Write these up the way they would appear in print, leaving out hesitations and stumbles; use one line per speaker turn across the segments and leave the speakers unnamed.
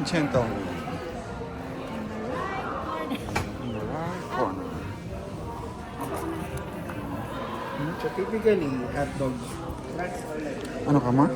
Vincento. In the right corner.
So typically, hot dogs.
Ano ka ma?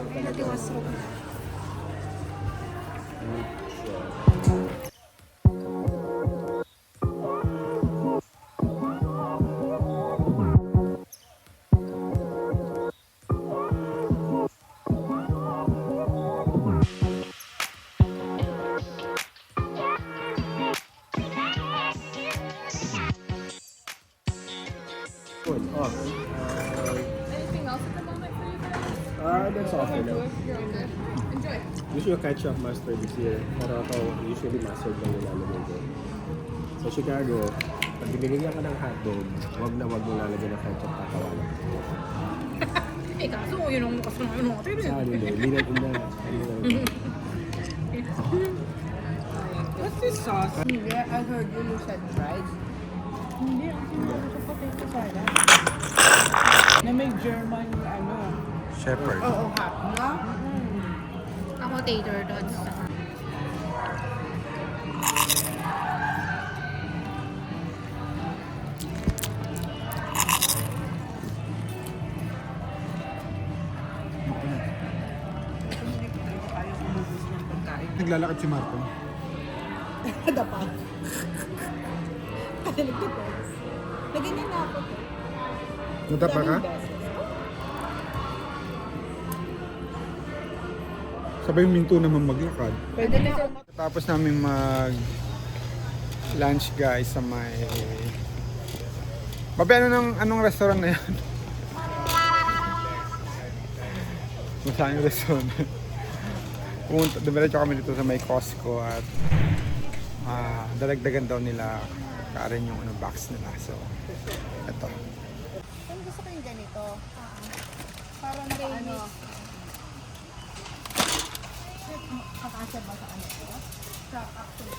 Good. Oh,
Anything else at the moment for you guys?
that's all for now.
You're okay. Enjoy.
Usually ketchup mustard this year. Pero ako, usually mustard lang nilalagay ko. Sa Chicago, pag binigyan ka ng hotdog, wag mo lalagyan ng ketchup, tatawanan.
Eh, kaso yun ang kasama yun natin eh.
Sa ano na, linag na.
What's this sauce?
Hindi, I heard you said fried.
Hindi, ang sinunod sa potato salad.
Na may German, ano.
Shepherd.
Oo, hot na.
Ako tater dots.
Ayaw umubos ng pagkain.
Naglalakad si Marco.
Dapa. Katalig ko po. Naganyan na ako to.
Nadapa ka?
Daming beses.
Sabay minto naman maglakad.
Pwede na ako.
Tapos namin mag lunch guys sa may Babe, anong restaurant na yan? Kung saan yung restaurant? Dumiretso kami dito sa may Costco at dalagdagan daw nila kaarin yung box nila. So, eto.
Kung gusto ko yung ganito. Para naka-ano. Kakasya ba sa ano? Sa actually.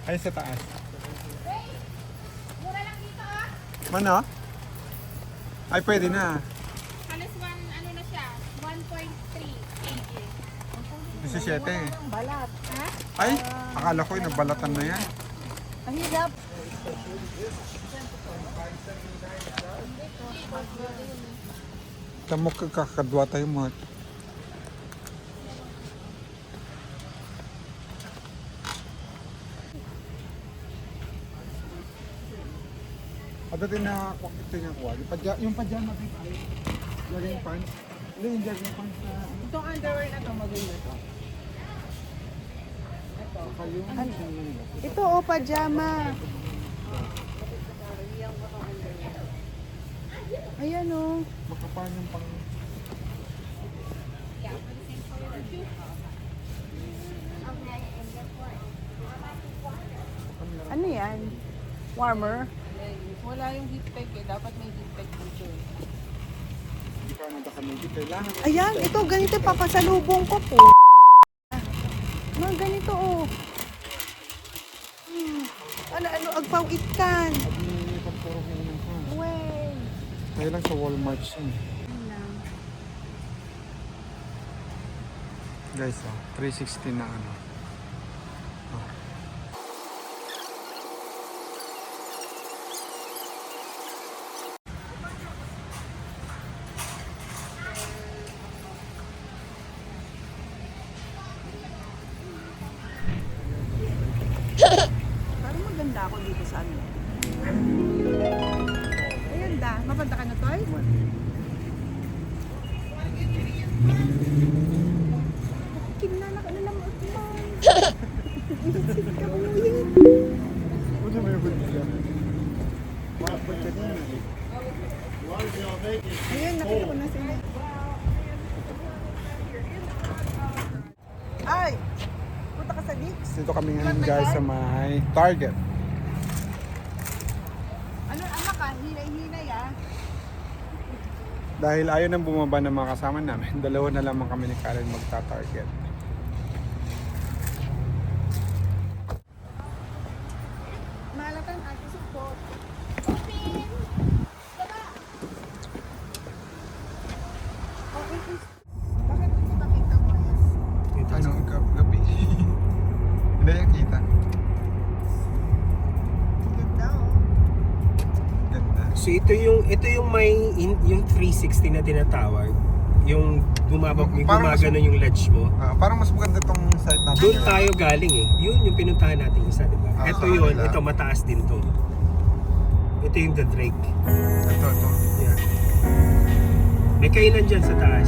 Ay, sa taas.
Mura lang dito ah.
Mano? Ay, pwede na.
Halos ano na siya, 1.3 kg.
17.
Balat.
Ha?
Ay, akala ko yung nabalatan na yan.
Ang hirap.
Tamok kakadwa tayo mo. Pagdating na ito niya kuha. Yung pajama din. Jogging pants. Ano yung jogging pants na
Itong underwear na to maganda to. Ito oh, pajama. Ayan oh.
makapal yung pang...
Ano yan? Warmer?
Wala yung heat tech eh. Dapat may heat tech dito eh.
Hindi ka nagkakamili. Kailangan.
Ayan, ito ganito papasalubong ko po. Mga ganito oh. Ano, agpawit kan.
At may pagpuro ko naman ko.
Wey.
Kaya lang sa Walmart siya. Guys, 360 na ano.
Parang maganda ako dito sa ano. Ayan da. Mapanta ka na, Toy? Kinalak na lang mo.
Ano may huli yan? Makapag ka na.
Ayan, nakita ko na sila. Ay! Punta ka sa Dix.
Dito kami ngayon guys sa may Target.
Ano, anak ka? Hinay-hinay ah.
Dahil ayaw nang bumaba ng mga kasama namin, dalawa na lamang kami ni Karen magta-Target. Hindi yung kita.
Ganda oh.
Ganda.
So ito yung may yung 360 na tinatawag. Yung
Parang mas-
gumagano yung ledge mo.
Parang mas maganda tong site natin.
Doon tayo galing eh. Yun yung pinuntahan natin isa, di ba? Ito
sa
yun,
kanila.
ito mataas din to. Ito yung The Drake.
Ito.
Yeah. May kainan dyan sa taas.